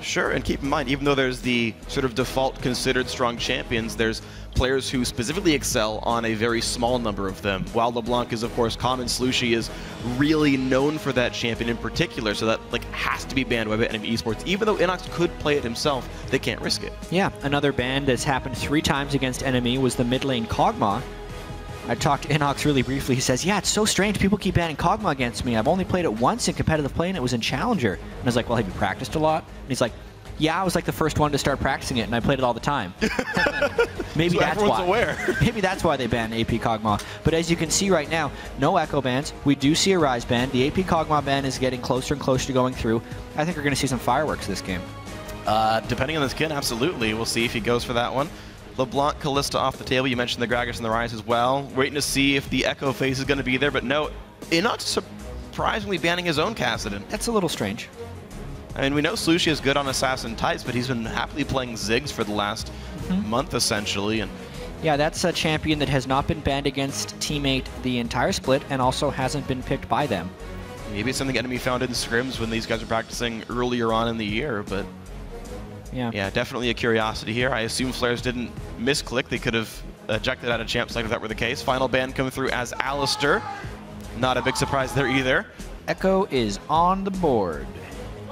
Sure, and keep in mind, even though there's the sort of default considered strong champions, there's players who specifically excel on a very small number of them. While LeBlanc is, of course, common, Slooshi is really known for that champion in particular, so that like has to be banned by NME eSports. Even though innoX could play it himself, they can't risk it. Yeah, another ban that's happened 3 times against NME was the mid lane Kog'Maw. I talked to innoX really briefly. He says, yeah, it's so strange. People keep banning Kog'Maw against me. I've only played it once in competitive play, and it was in Challenger. And I was like, well, have you practiced a lot? And he's like, yeah, I was like the first one to start practicing it, and I played it all the time. Maybe so that's why. Aware. Maybe that's why they banned AP Kog'Maw. But as you can see right now, no Ekko bans. We do see a Ryze ban. The AP Kog'Maw ban is getting closer and closer to going through. I think we're going to see some fireworks this game. Depending on the skin, absolutely. We'll see if he goes for that one. LeBlanc, Kalista off the table. You mentioned the Gragas and the Ryze as well. Waiting to see if the Ekko phase is going to be there, but no. innoX surprisingly banning his own Kassadin. That's a little strange. I mean, we know Slooshi is good on assassin types, but he's been happily playing Ziggs for the last month, essentially. And yeah, that's a champion that has not been banned against T8 the entire split, and also hasn't been picked by them. Maybe it's something NME found in scrims when these guys were practicing earlier on in the year, but yeah, definitely a curiosity here. I assume Flaresz didn't misclick. They could have ejected out of champ select if that were the case. Final ban coming through as Alistar. Not a big surprise there either. Ekko is on the board.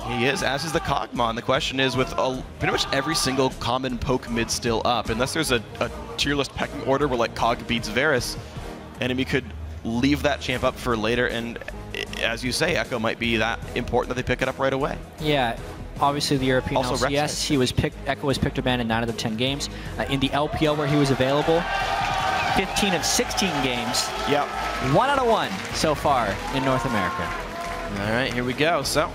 He is, as is the Kog'Maw, and the question is, with pretty much every single common poke mid still up, unless there's a tier list pecking order where like Kog beats Varus, NME could leave that champ up for later, and as you say, Ekko might be that important that they pick it up right away. Yeah, obviously the European also LCS, Ekko was picked to ban in 9 out of 10 games. In the LPL where he was available, 15 of 16 games. Yep. 1 out of 1 so far in North America. All right, here we go. So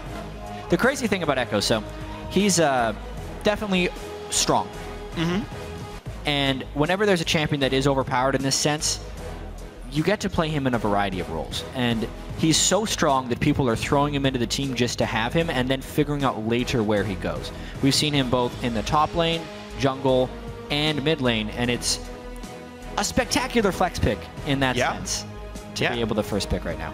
the crazy thing about Ekko, so he's definitely strong. And whenever there's a champion that is overpowered in this sense, you get to play him in a variety of roles. And he's so strong that people are throwing him into the team just to have him and then figuring out later where he goes. We've seen him both in the top lane, jungle, and mid lane, and it's a spectacular flex pick in that sense to be able to first pick right now.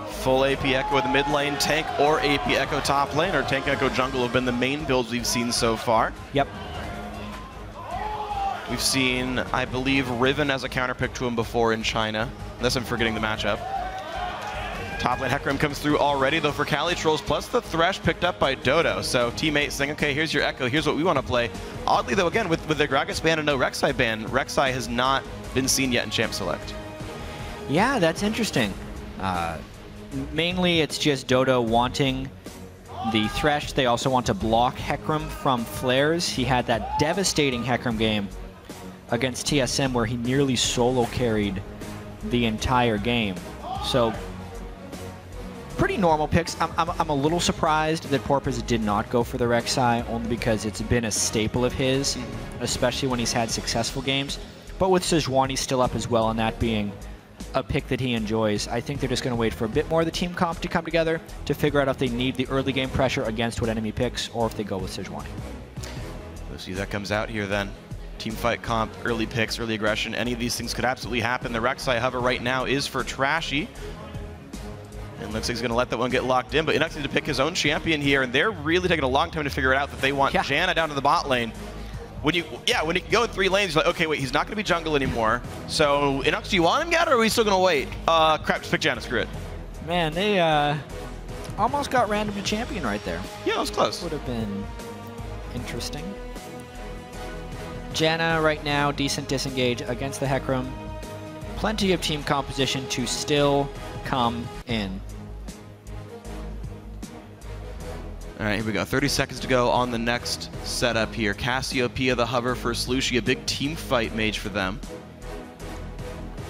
Full AP Ekko with the mid lane, tank or AP Ekko top lane, or tank Ekko jungle have been the main builds we've seen so far. Yep. We've seen, I believe, Riven as a counter pick to him before in China, unless I'm forgetting the matchup. Top lane Hecarim comes through already, though for CaliTrolz, plus the Thresh picked up by Dodo. So teammates saying, okay, here's your Ekko, here's what we want to play. Oddly though, again, with the Gragas ban and no Rek'Sai ban, Rek'Sai has not been seen yet in Champ Select. Yeah, that's interesting. Mainly it's just Dodo wanting the Thresh. They also want to block Hecarim from Flaresz. He had that devastating Hecarim game against TSM where he nearly solo carried the entire game. So pretty normal picks. I'm a little surprised that Porpoise did not go for the Rek'Sai, only because it's been a staple of his, especially when he's had successful games. But with Sejuani still up as well, and that being a pick that he enjoys, I think they're just going to wait for a bit more of the team comp to come together to figure out if they need the early game pressure against what NME picks, or if they go with Sejuani. Let's see if that comes out here then. Team fight comp, early picks, early aggression, any of these things could absolutely happen. The Rek'Sai hover right now is for Trashy. And looks like he's going to let that one get locked in, but innoX needs to pick his own champion here, and they're really taking a long time to figure it out that they want Janna down to the bot lane. When you go in 3 lanes, you're like, okay, wait, he's not going to be jungle anymore. So, innoX, do you want him yet, or are we still going to wait? Crap, just pick Janna, screw it. Man, they almost got random to champion right there. Yeah, it was close. Would have been interesting. Janna right now, decent disengage against the Hecarim. Plenty of team composition to still come in. All right, here we go. 30 seconds to go on the next setup here. Cassiopeia, the hover for Slooshi, a big team fight mage for them.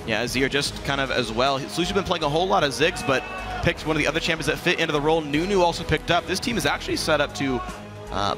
Yeah, Azir just kind of as well. Slooshi's been playing a whole lot of Ziggs, but picked one of the other champions that fit into the role. Nunu also picked up. This team is actually set up to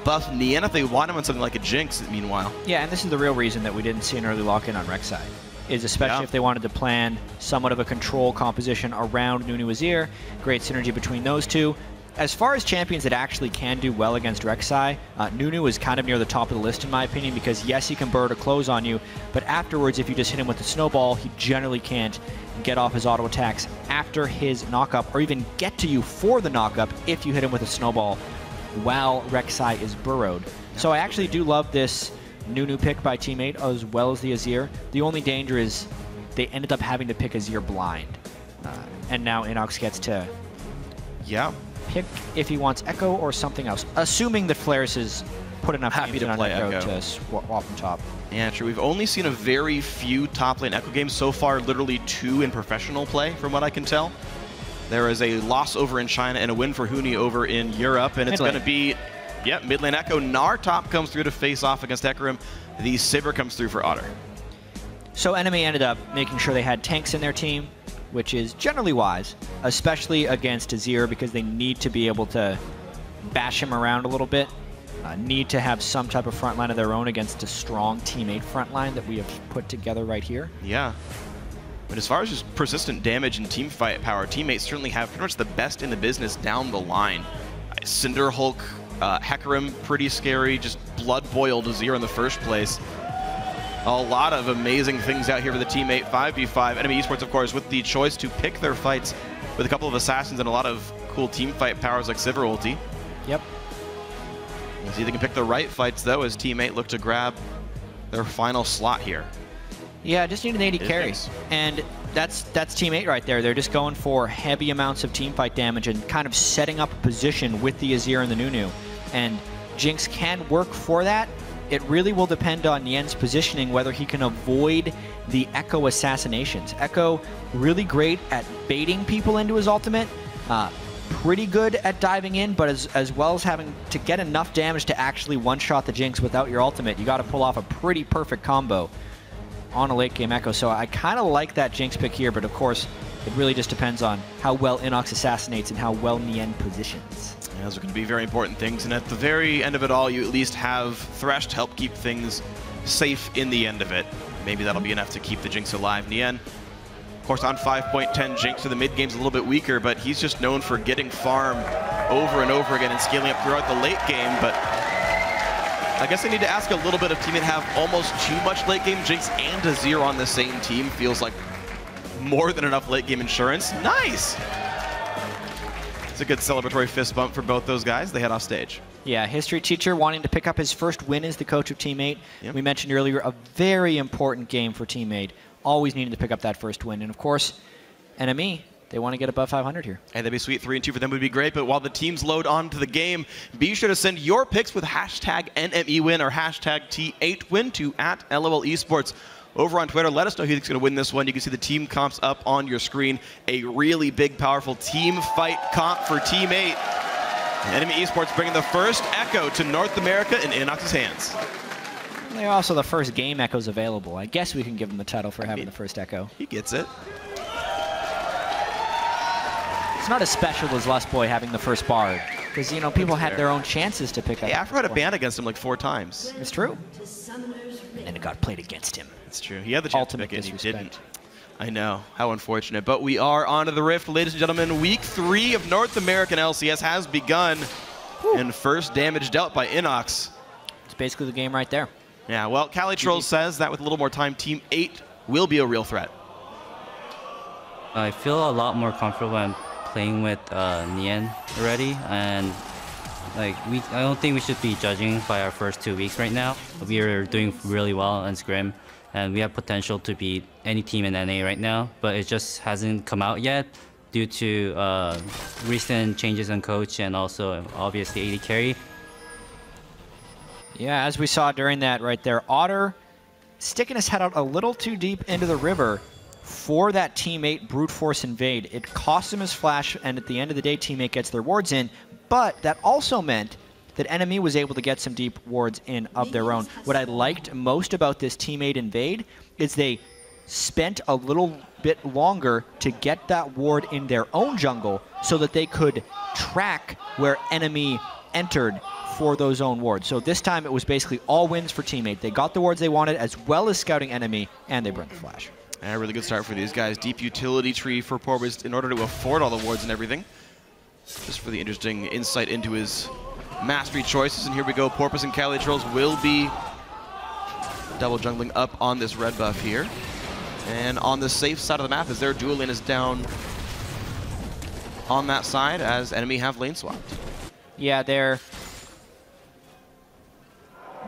buff Nien if they want him on something like a Jinx, meanwhile. Yeah, and this is the real reason that we didn't see an early lock-in on Rek'Sai, is especially if they wanted to plan somewhat of a control composition around Nunu Azir. Great synergy between those two. As far as champions that actually can do well against Rek'Sai, Nunu is kind of near the top of the list in my opinion, because yes, he can burr to close on you, but afterwards if you just hit him with the snowball, he generally can't get off his auto attacks after his knockup, or even get to you for the knockup if you hit him with a snowball while Rek'Sai is burrowed. So I actually do love this Nunu pick by T8 as well as the Azir. The only danger is they ended up having to pick Azir blind. And now innoX gets to pick if he wants Ekko or something else, assuming that Flaresz is put enough happy to play Ekko Ekko to swap from top. Yeah, true. We've only seen a very few top lane Ekko games so far, literally 2 in professional play, from what I can tell. There is a loss over in China and a win for Huni over in Europe, and it's going to be, mid lane Ekko. Gnar top comes through to face off against Hecarim. The Sivir comes through for Otter. So NME ended up making sure they had tanks in their team, which is generally wise, especially against Azir, because they need to be able to bash him around a little bit. Need to have some type of front line of their own against a strong T8 front line that we have put together right here. Yeah. But as far as just persistent damage and team fight power, teammates certainly have pretty much the best in the business down the line. Cinder Hulk, Hecarim, pretty scary, just blood-boiled Azir in the first place. A lot of amazing things out here for the T8 5v5. NME eSports, of course, with the choice to pick their fights with a couple of assassins and a lot of cool team fight powers like Sivir ulti. Yep. We'll see if they can pick the right fights, though, as T8 look to grab their final slot here. Yeah, just need an AD carry. And that's T8 right there. They're just going for heavy amounts of team fight damage and kind of setting up a position with the Azir and the Nunu. And Jinx can work for that. It really will depend on Nien's positioning, whether he can avoid the Ekko assassinations. Ekko, really great at baiting people into his ultimate. Pretty good at diving in, but as well as having to get enough damage to actually one-shot the Jinx without your ultimate, you got to pull off a pretty perfect combo on a late-game Ekko. So I kind of like that Jinx pick here, but of course, it really just depends on how well innoX assassinates and how well Nien positions. Yeah, those are going to be very important things, and at the very end of it all, you at least have Thresh to help keep things safe in the end of it. Maybe that'll be enough to keep the Jinx alive. Nien, of course, on 5.10 Jinx, so the mid game's a little bit weaker, but he's just known for getting farm over and over again and scaling up throughout the late game. But I guess I need to ask a little bit of T8 have almost too much late game Jinx and Azir on the same team. Feels like more than enough late game insurance. Nice! It's a good celebratory fist bump for both those guys. They head off stage. Yeah, history teacher wanting to pick up his first win as the coach of T8. Yep. We mentioned earlier, a very important game for T8. Always needing to pick up that first win. And of course, NME, they want to get above 500 here. Hey, that'd be sweet. 3-2 for them would be great. But while the teams load onto the game, be sure to send your picks with hashtag NME win or hashtag T8 win to @LOL eSports. Over on Twitter, let us know who's going to win this one. You can see the team comps up on your screen. A really big, powerful team fight comp for T8. NME eSports bringing the first Ekko to North America in innoX's hands. They're also the first game Ekko's available. I guess we can give them the title for having the first Ekko. He gets it. It's not as special as Lustboy having the first Bard. Because, you know, people had their own chances to pick up. Yeah, Afro had a ban against him like 4 times. It's true. And it got played against him. It's true. He had the chance to pick it, he didn't. I know. How unfortunate. But we are on to the Rift. Ladies and gentlemen, Week 3 of North American LCS has begun. Woo. And first damage dealt by innoX. It's basically the game right there. Yeah, well, CaliTrolz says that with a little more time, Team 8 will be a real threat. I feel a lot more comfortable when I'm playing with Nien already, and like I don't think we should be judging by our first 2 weeks right now. We are doing really well in Scrim, and we have potential to beat any team in NA right now, but it just hasn't come out yet due to recent changes in coach and also obviously AD carry. Yeah, as we saw during that right there, Otter sticking his head out a little too deep into the river for that Team8 brute force invade. It cost him his flash, and at the end of the day, Team8 gets their wards in, but that also meant that NME was able to get some deep wards in of their own. What I liked most about this Team8 invade is they spent a little bit longer to get that ward in their own jungle so that they could track where NME entered for those own wards. So this time it was basically all wins for Team8. They got the wards they wanted as well as scouting NME, and they burned the flash. Yeah, really good start for these guys. Deep utility tree for Porpoise in order to afford all the wards and everything. Just for the interesting insight into his mastery choices. And here we go. Porpoise and CaliTrolz will be double jungling up on this red buff here. And on the safe side of the map, as their dual lane is down on that side, as enemy have lane swapped. Yeah, they're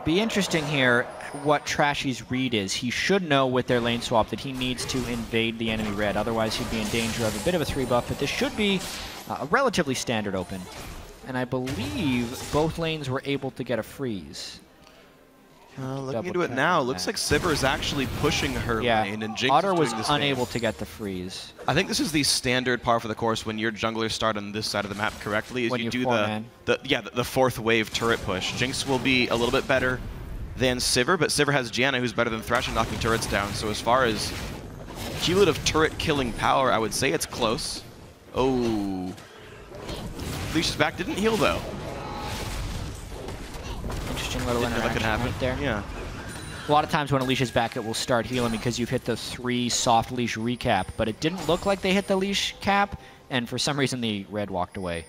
Be interesting here what Trashy's read is. He should know with their lane swap that he needs to invade the enemy red, otherwise he'd be in danger of a bit of a 3-buff, but this should be a relatively standard open. And I believe both lanes were able to get a freeze. Looking into it now, looks like Sivir is actually pushing her lane, and Jinx Otter is was unable to get the freeze. I think this is the standard par for the course when your junglers start on this side of the map correctly, is when you do the fourth wave turret push. Jinx will be a little bit better than Sivir, but Sivir has Janna, who's better than Thresh in knocking turrets down. So as far as cumulative turret killing power, I would say it's close. Oh, Leash's back didn't heal though. Interesting little interaction right there. Yeah. A lot of times when a leash is back, it will start healing because you've hit the 3 soft leash recap, but it didn't look like they hit the leash cap, and for some reason the red walked away.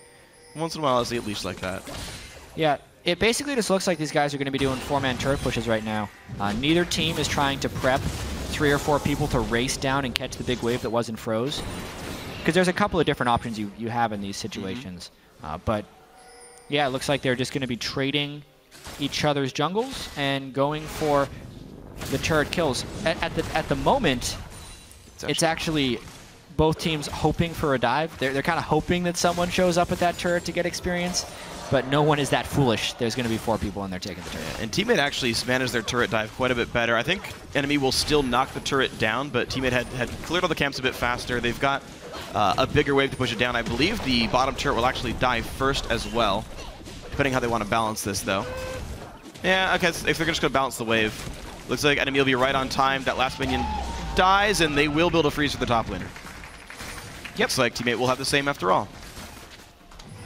Once in a while I see a leash like that. Yeah, it basically just looks like these guys are going to be doing 4-man turret pushes right now. Neither team is trying to prep 3 or 4 people to race down and catch the big wave that wasn't froze. Because there's a couple of different options you have in these situations. But yeah, it looks like they're just going to be trading each other's jungles and going for the turret kills. At the moment, it's actually both teams hoping for a dive. They're kind of hoping that someone shows up at that turret to get experience, but no one is that foolish. There's going to be 4 people in there taking the turret. And Teammate actually managed their turret dive quite a bit better. I think NME will still knock the turret down, but Teammate had cleared all the camps a bit faster. They've got a bigger wave to push it down. I believe the bottom turret will actually die first as well, depending how they want to balance this, though. Yeah, okay, if they're just going to balance the wave, looks like NME will be right on time. That last minion dies, and they will build a freeze for the top laner. Yep. Looks like Teammate will have the same after all.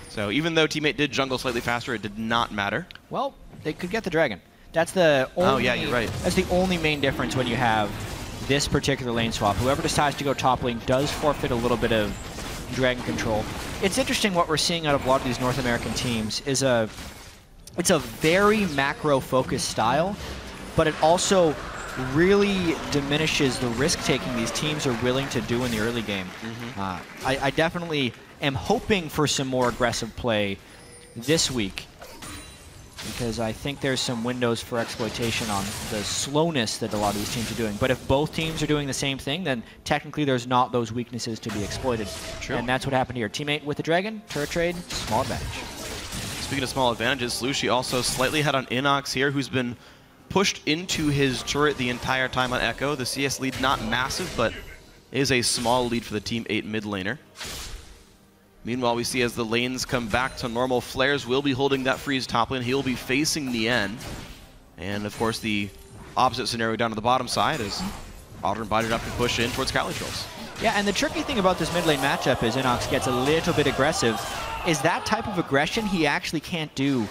So even though Teammate did jungle slightly faster, it did not matter. Well, they could get the dragon. That's the only, oh yeah, you're right. That's the only main difference when you have this particular lane swap. Whoever decides to go top lane does forfeit a little bit of dragon control. It's interesting what we're seeing out of a lot of these North American teams is it's a very macro-focused style, but it also really diminishes the risk-taking these teams are willing to do in the early game. I definitely am hoping for some more aggressive play this week, because I think there's some windows for exploitation on the slowness that a lot of these teams are doing. But if both teams are doing the same thing, then technically there's not those weaknesses to be exploited. True. And that's what happened here. Teammate with the dragon, turret trade, small advantage. Speaking of small advantages, Slooshi also slightly ahead on innoX here, who's been pushed into his turret the entire time on Ekko. The CS lead not massive, but is a small lead for the Team 8 mid laner. Meanwhile, we see as the lanes come back to normal, Flaresz will be holding that freeze top lane. He'll be facing Nien. And of course, the opposite scenario down to the bottom side is otter and Bodydrop can push in towards CaliTrolz. Yeah, and the tricky thing about this mid lane matchup is innoX gets a little bit aggressive. Is that type of aggression he actually can't do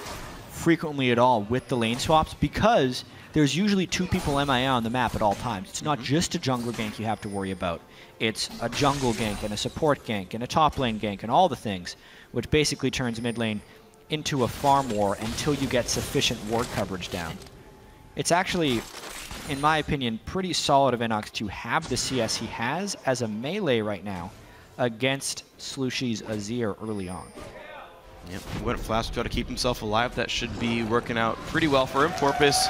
frequently at all with the lane swaps, because there's usually 2 people MIA on the map at all times. It's not just a jungler gank you have to worry about. It's a jungle gank and a support gank and a top lane gank and all the things, which basically turns mid lane into a farm war until you get sufficient ward coverage down. It's actually, in my opinion, pretty solid of innoX to have the CS he has as a melee right now against Slooshi's Azir early on. Yep, he went Flash to try to keep himself alive. That should be working out pretty well for him. Porpoise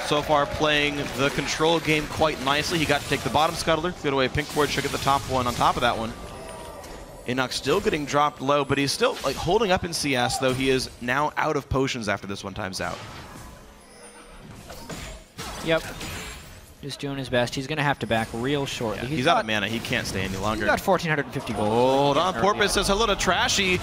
so far playing the control game quite nicely. He got to take the bottom scuttler, get away pink ward, should get the top one on top of that one. innoX still getting dropped low, but he's still like holding up in CS, though he is now out of potions after this one times out. Yep. Just doing his best. He's going to have to back real shortly. Yeah, he's out of mana. He can't stay any longer. He's got 1,450 gold. Hold on. Porpoise says hello to Trashy.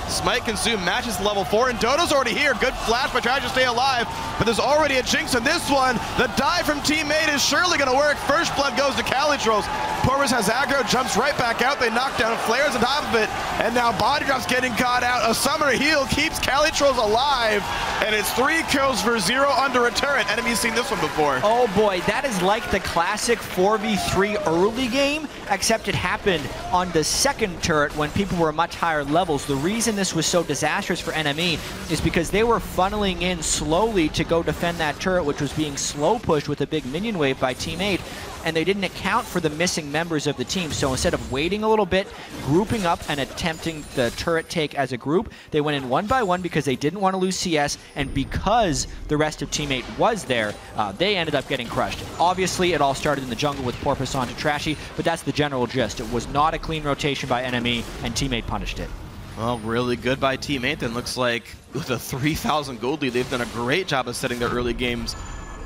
Smite consume matches level 4, and Dodo's already here. Good flash by Trashy to stay alive, but there's already a Jinx on this one. The dive from teammate is surely going to work. First blood goes to CaliTrolz. Porpoise has aggro, jumps right back out. They knock down Flaresz on top of it, and now Bodydrop's getting caught out. A summer heal keeps CaliTrolz alive, and it's 3 kills for 0 under a turret. Enemy's seen this one before. Oh boy, that is like the classic 4v3 early game, except it happened on the second turret when people were much higher levels. The reason this this was so disastrous for NME is because they were funneling in slowly to go defend that turret, which was being slow pushed with a big minion wave by Team 8, and they didn't account for the missing members of the team. So instead of waiting a little bit, grouping up and attempting the turret take as a group, they went in one by one because they didn't want to lose CS, and because the rest of Team 8 was there, they ended up getting crushed. Obviously, it all started in the jungle with Porpoise onto Trashy, but that's the general gist. It was not a clean rotation by NME, and Team 8 punished it. Well, really good by Team 8 then. Looks like with a 3,000 gold lead, they've done a great job of setting their early games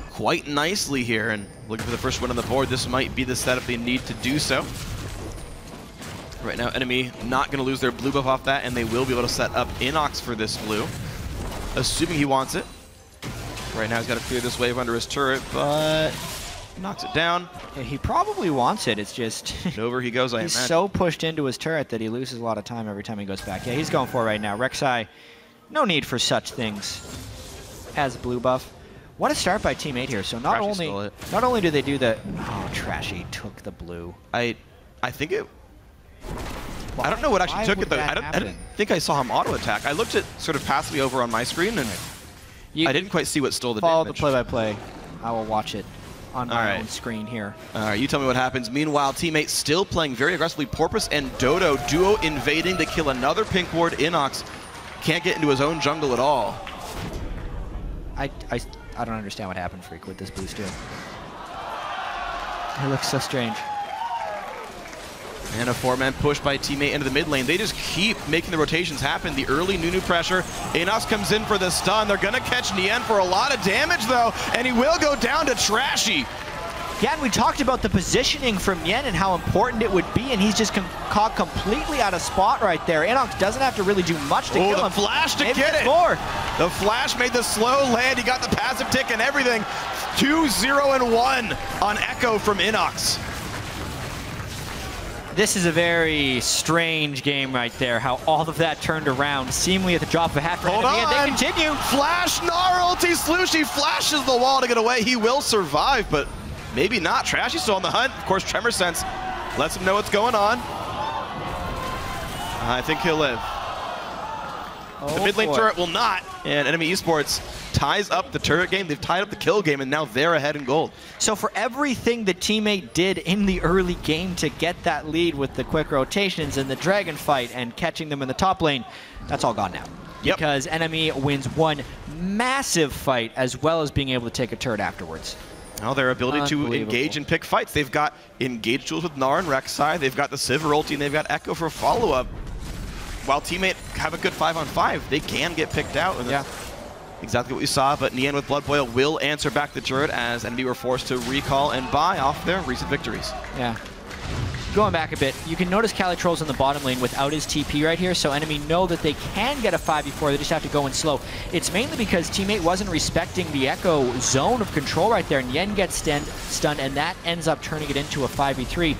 quite nicely here, and looking for the first win on the board. This might be the setup they need to do so. Right now, NME not going to lose their blue buff off that, and they will be able to set up innoX for this blue, assuming he wants it. Right now, he's got to clear this wave under his turret, but knocks it down. Yeah, he probably wants it. It's just over he goes. He's so pushed into his turret that he loses a lot of time every time he goes back. Yeah, he's going for it right now. Rek'Sai, no need for such things. Has blue buff. What a start by Team 8 here. So not only do they do the... Oh, Trashy took the blue. I think it... I don't know what actually took it, though. I didn't think I saw him auto-attack. I looked at sort of passively over on my screen, and I didn't quite see what stole the damage. Follow the play-by-play. I will watch it on my own screen here. All right, you tell me what happens. Meanwhile, Team 8 still playing very aggressively. Porpoise and Dodo duo invading to kill another pink ward. innoX can't get into his own jungle at all. I don't understand what happened, Phreak, with this boost doing. It looks so strange. And a 4-man push by Team 8 into the mid lane. They just keep making the rotations happen. The early Nunu pressure. innoX comes in for the stun. They're going to catch Nien for a lot of damage, though, and he will go down to Trashy. Yeah, and we talked about the positioning from Nien and how important it would be, and he's just caught completely out of spot right there. innoX doesn't have to really do much to kill him. The flash to get it. The flash made the slow land. He got the passive tick and everything. 2-0-1 on Ekko from innoX. This is a very strange game right there, how all of that turned around seemingly at the drop of a hat for NME, and they continue. Flash, Gnar ulti, Slooshi flashes the wall to get away. He will survive, but maybe not. Trashy's still on the hunt. Of course, Tremor Sense lets him know what's going on. I think he'll live. The mid lane turret will not, and NME eSports ties up the turret game. They've tied up the kill game, and now they're ahead in gold. So for everything the Team 8 did in the early game to get that lead with the quick rotations and the dragon fight and catching them in the top lane, that's all gone now. Yep. Because NME wins one massive fight as well as being able to take a turret afterwards. Well, their ability to engage and pick fights. They've got engage tools with Gnar and Rek'Sai. They've got the Sivir ulti, and they've got Ekko for follow-up. While Team 8 have a good 5-on-5, they can get picked out. And that's exactly what we saw, but Nien with Blood Boil will answer back the turret as NME were forced to recall and buy off their recent victories. Yeah. Going back a bit, you can notice CaliTrolz in the bottom lane without his TP right here, so NME know that they can get a 5v4, they just have to go in slow. It's mainly because Team 8 wasn't respecting the Ekko zone of control right there. Nien gets stunned, and that ends up turning it into a 5v3.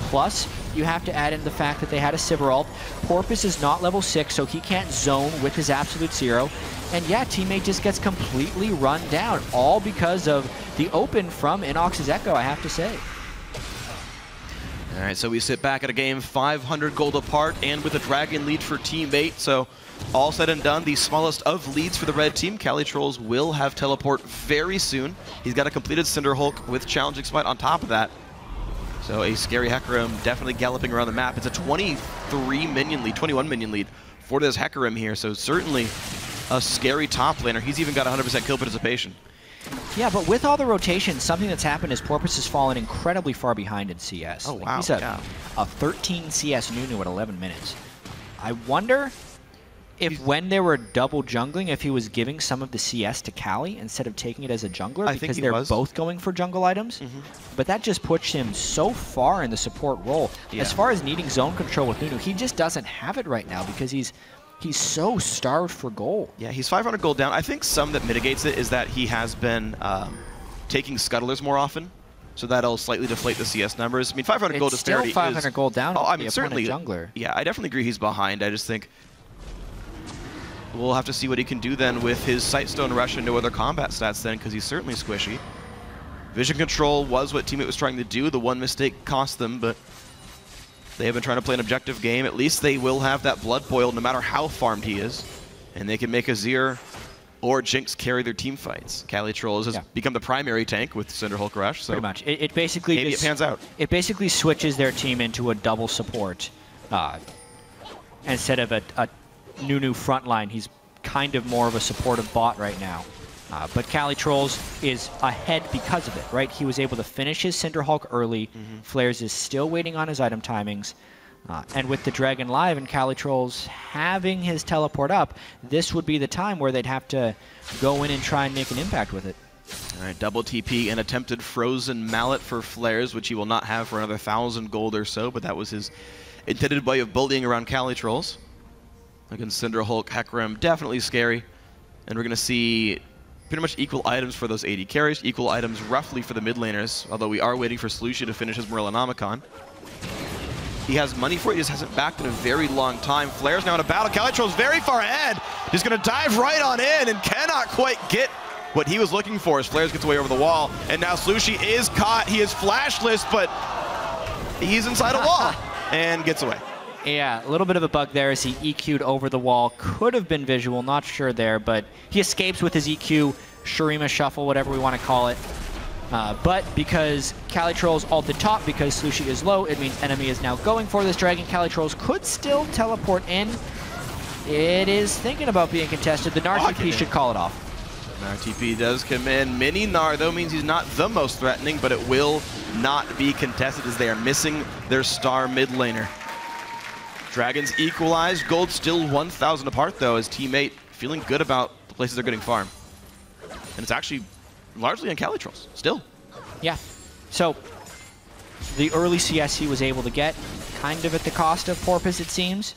Plus, you have to add in the fact that they had a Sivir ult. Porpoise is not level 6, so he can't zone with his absolute 0. And yeah, Team 8 just gets completely run down, all because of the open from innoX's Ekko, I have to say. All right, so we sit back at a game 500 gold apart and with a dragon lead for Team 8. So all said and done, the smallest of leads for the red team. CaliTrolz will have teleport very soon. He's got a completed Cinder Hulk with challenging smite on top of that. So a scary Hecarim definitely galloping around the map. It's a 21 minion lead for this Hecarim here. So certainly a scary top laner. He's even got 100% kill participation. Yeah, but with all the rotations, something that's happened is Porpoise has fallen incredibly far behind in CS. Oh, wow. He's a 13 CS Nunu at 11 minutes. I wonder if when they were double jungling, if he was giving some of the CS to Cali instead of taking it as a jungler, because they're both going for jungle items. But that just pushed him so far in the support role. As far as needing zone control with Nunu, he just doesn't have it right now because he's so starved for gold. Yeah, he's 500 gold down. I think some that mitigates it is that he has been taking scuttlers more often, so that'll slightly deflate the CS numbers. I mean, 500 gold disparity is still 500 gold down. Oh, I mean, certainly jungler. Yeah, I definitely agree he's behind. I just think we'll have to see what he can do then with his Sightstone Rush and no other combat stats then, because he's certainly squishy. Vision control was what Team 8 was trying to do. The one mistake cost them, but They have been trying to play an objective game. At least they will have that blood boil no matter how farmed he is. And they can make Azir or Jinx carry their team fights. CaliTrolz has become the primary tank with Cinderhulk Rush. So pretty much. It basically maybe it pans out. It basically switches their team into a double support. Instead of a Nunu frontline, he's kind of more of a supportive bot right now. But CaliTrolz is ahead because of it, right? He was able to finish his Cinderhulk early. Flaresz is still waiting on his item timings. And with the Dragon live and CaliTrolz having his teleport up, this would be the time where they'd have to go in and try and make an impact with it. All right, double TP and attempted frozen mallet for Flaresz, which he will not have for another 1,000 gold or so, but that was his intended way of bullying around CaliTrolz. Against Cinderhulk, Hecarim, definitely scary. And we're going to see pretty much equal items for those AD carries, equal items roughly for the mid laners, although we are waiting for Slooshi to finish his Morellonomicon. He has money for it, he just hasn't backed in a very long time. Flaresz now in a battle, CaliTrolz very far ahead. He's going to dive right on in and cannot quite get what he was looking for as Flaresz gets away over the wall. And now Slooshi is caught, he is flashless, but he's inside a wall and gets away. Yeah, a little bit of a bug there as he EQ'd over the wall. Could have been visual, not sure there, but he escapes with his EQ, Shurima Shuffle, whatever we want to call it. But because CaliTrolz ulted top, because Slooshi is low, it means NME is now going for this dragon. CaliTrolz could still teleport in. It is thinking about being contested. The Gnar TP should call it off. Gnar TP does come in. Mini Gnar, though, means he's not the most threatening, but it will not be contested as they are missing their star mid laner. Dragons equalized. Gold still 1,000 apart, though, as T8 feeling good about the places they're getting farm. And it's actually largely on CaliTrolz, still. Yeah. So, the early CS he was able to get, kind of at the cost of Porpoise, it seems,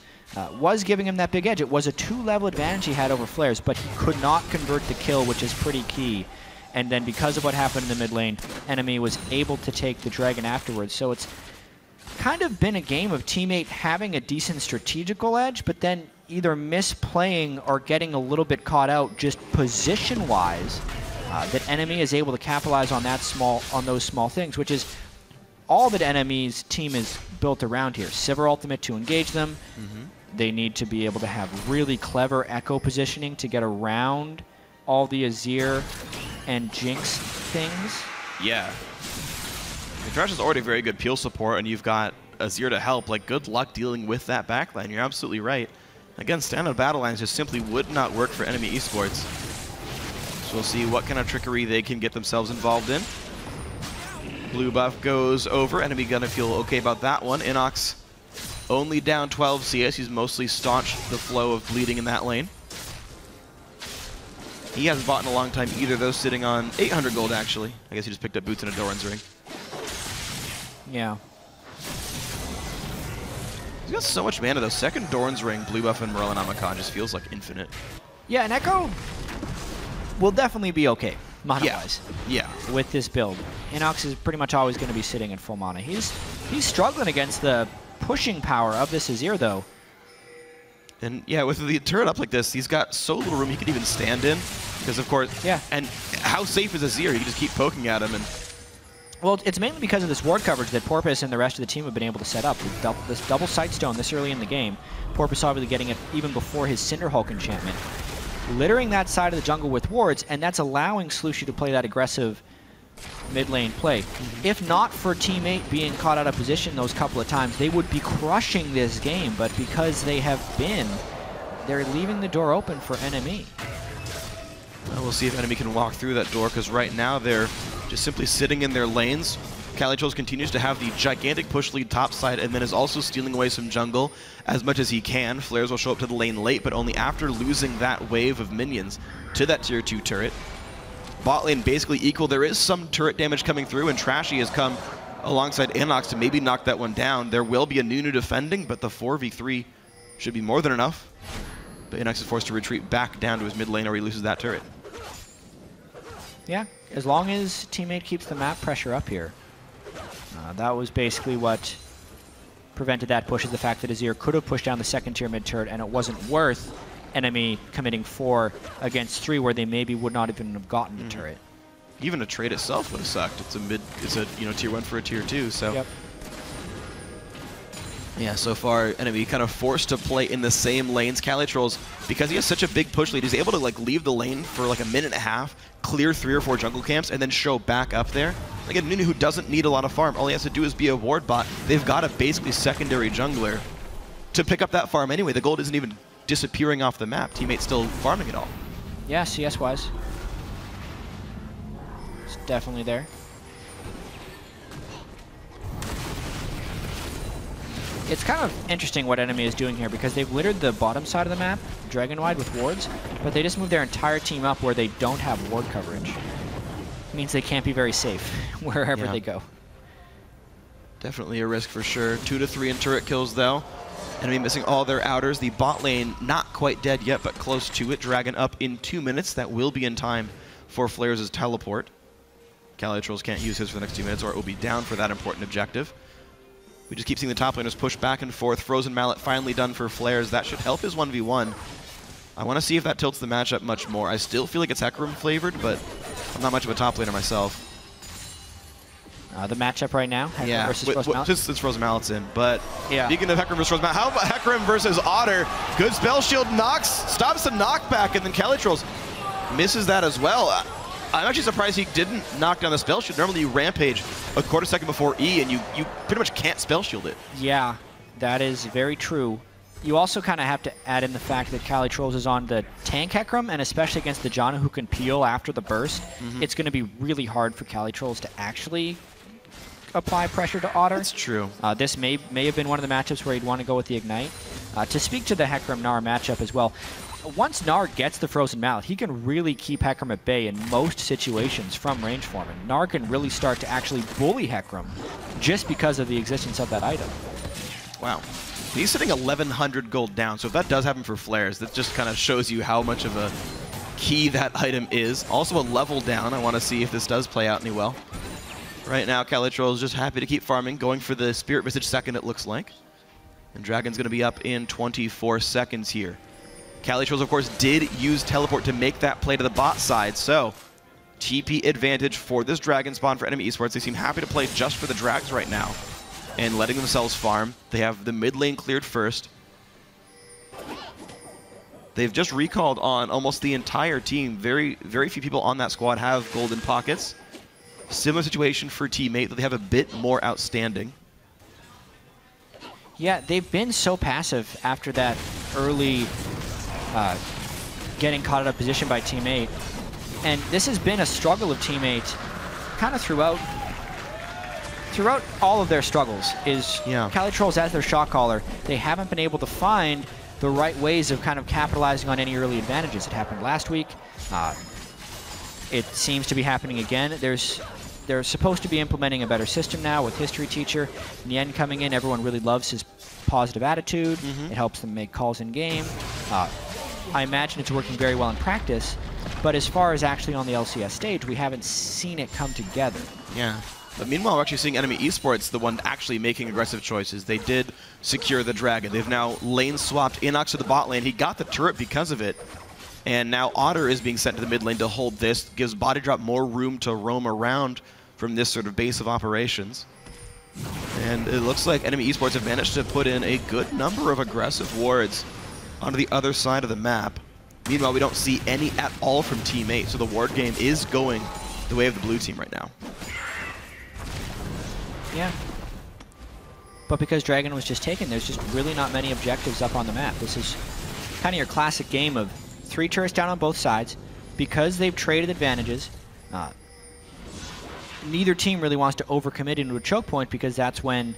was giving him that big edge. It was a 2-level advantage he had over Flaresz, but he could not convert the kill, which is pretty key. And then because of what happened in the mid lane, NME was able to take the dragon afterwards. So it's kind of been a game of T8 having a decent strategical edge, but then either misplaying or getting a little bit caught out just position-wise, that NME is able to capitalize on those small things, which is all that NME's team is built around here. Sivir ultimate to engage them. They need to be able to have really clever Ekko positioning to get around all the Azir and Jinx things. Yeah. Thresh is already very good peel support, and you've got Azir to help. Like, good luck dealing with that backline. You're absolutely right. Again, standout battle lines just simply would not work for NME eSports. So we'll see what kind of trickery they can get themselves involved in. Blue buff goes over. NME gonna feel okay about that one. innoX only down 12 CS. He's mostly staunched the flow of bleeding in that lane. He hasn't bought in a long time either, though, sitting on 800 gold, actually. I guess he just picked up boots and a Doran's ring. Yeah. He's got so much mana, though. Second Doran's ring, blue buff, and Morellonomicon just feels like infinite. Yeah, and Ekko will definitely be okay, mana-wise. Yeah. With this build. innoX is pretty much always going to be sitting at full mana. He's struggling against the pushing power of this Azir, though. And yeah, with the turret up like this, he's got so little room he could even stand in. Because, of course, yeah. And how safe is Azir? You can just keep poking at him and... Well, it's mainly because of this ward coverage that Porpoise and the rest of the team have been able to set up. With this double Sightstone this early in the game, Porpoise obviously getting it even before his Cinderhulk enchantment. Littering that side of the jungle with wards, and that's allowing Slooshi to play that aggressive mid lane play. If not for T8 being caught out of position those couple of times, they would be crushing this game, but because they have been, they're leaving the door open for NME. Well, we'll see if NME can walk through that door, because right now they're just simply sitting in their lanes. CaliTrolz continues to have the gigantic push lead topside and then is also stealing away some jungle as much as he can. Flaresz will show up to the lane late, but only after losing that wave of minions to that tier 2 turret. Bot lane basically equal. There is some turret damage coming through, and Trashy has come alongside innoX to maybe knock that one down. There will be a Nunu defending, but the 4v3 should be more than enough. But innoX is forced to retreat back down to his mid lane or he loses that turret. Yeah, as long as T8 keeps the map pressure up here. That was basically what prevented that push, is the fact that Azir could have pushed down the second tier mid turret and it wasn't worth NME committing 4 against 3 where they maybe would not even have gotten the turret. Even a trade itself would have sucked. It's a tier 1 for a tier 2, so. Yep. Yeah, so far, NME kind of forced to play in the same lanes. CaliTrolz, because he has such a big push lead, he's able to like leave the lane for like a minute and a half, clear 3 or 4 jungle camps, and then show back up there. Like a Nunu who doesn't need a lot of farm. All he has to do is be a ward bot. They've got a basically secondary jungler to pick up that farm anyway. The gold isn't even disappearing off the map. Teammates still farming it all. Yeah, CS-wise. It's definitely there. It's kind of interesting what NME is doing here because they've littered the bottom side of the map, dragon-wide, with wards, but they just moved their entire team up where they don't have ward coverage. It means they can't be very safe wherever they go. Definitely a risk for sure. 2 to 3 in turret kills though. NME missing all their outers. The bot lane not quite dead yet, but close to it. Dragon up in 2 minutes. That will be in time for Flaresz' teleport. CaliTrolz can't use his for the next 2 minutes or it will be down for that important objective. We just keep seeing the top laners push back and forth. Frozen Mallet finally done for Flaresz. That should help his 1v1. I want to see if that tilts the matchup much more. I still feel like it's Hecarim flavored, but I'm not much of a top laner myself. The matchup right now, Hecarim versus Frozen Mallet? Just since Frozen Mallet's in, but speaking of Hecarim versus Frozen Mallet, how about Hecarim versus Otter? Good spell shield, knocks, stops the knockback, and then CaliTrolz misses that as well. I'm actually surprised he didn't knock down the spell shield. Normally you rampage a quarter second before E and you pretty much can't spell shield it. Yeah, that is very true. You also kind of have to add in the fact that CaliTrolz is on the tank Hecarim, and especially against the Janna who can peel after the burst, it's going to be really hard for CaliTrolz to actually apply pressure to Otter. That's true. This may have been one of the matchups where he'd want to go with the Ignite. To speak to the Hecarim-Gnar matchup as well, once Gnar gets the Frozen Mallet, he can really keep Hecarim at bay in most situations from range form. And Gnar can really start to actually bully Hecarim just because of the existence of that item. Wow. He's sitting 1,100 gold down, so if that does happen for Flaresz, that just kind of shows you how much of a key that item is. Also a level down. I want to see if this does play out any well. Right now, CaliTrolz is just happy to keep farming, going for the Spirit Visage second, it looks like. And Dragon's going to be up in 24 seconds here. CaliTrolz, of course, did use Teleport to make that play to the bot side, so TP advantage for this Dragon spawn for NME eSports. They seem happy to play just for the Drags right now and letting themselves farm. They have the mid lane cleared first. They've just recalled on almost the entire team. Very few people on that squad have golden pockets. Similar situation for T8, though they have a bit more outstanding. Yeah, they've been so passive after that early getting caught out of position by T8. And this has been a struggle of T8 kind of throughout all of their struggles. CaliTrolz as their shot caller, they haven't been able to find the right ways of kind of capitalizing on any early advantages. It happened last week. It seems to be happening again. They're supposed to be implementing a better system now with History Teacher. Nien coming in, everyone really loves his positive attitude. It helps them make calls in game. I imagine it's working very well in practice, but as far as actually on the LCS stage, we haven't seen it come together. Yeah. But meanwhile, we're actually seeing NME eSports, the one actually making aggressive choices. They did secure the Dragon. They've now lane swapped innoX to the bot lane. He got the turret because of it. And now Otter is being sent to the mid lane to hold this. Gives Bodydrop more room to roam around from this sort of base of operations. And it looks like NME eSports have managed to put in a good number of aggressive wards onto the other side of the map. Meanwhile, we don't see any at all from Team8, so the ward game is going the way of the blue team right now. Yeah. But because Dragon was just taken, there's just really not many objectives up on the map. This is kind of your classic game of 3 turrets down on both sides. Because they've traded advantages, neither team really wants to overcommit into a choke point because that's when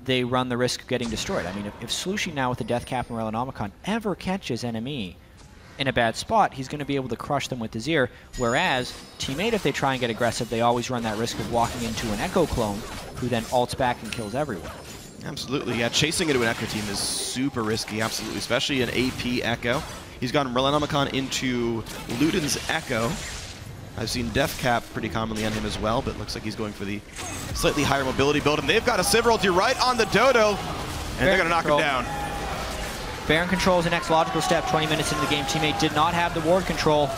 they run the risk of getting destroyed. I mean, if Slooshi now with the Death Cap and Rellenomicon ever catches NME in a bad spot, he's going to be able to crush them with Azir, whereas Team8, if they try and get aggressive, they always run that risk of walking into an Ekko clone, who then ults back and kills everyone. Absolutely, yeah. Chasing into an Ekko team is super risky, absolutely, especially an AP Ekko. He's gotten Rellenomicon into Luden's Ekko. I've seen Death Cap pretty commonly on him as well, but looks like he's going for the slightly higher mobility build. And they've got a Sivir ulti right on the Dodo, and they're going to knock him down. Baron control is the next logical step. 20 minutes into the game, Team8 did not have the ward control.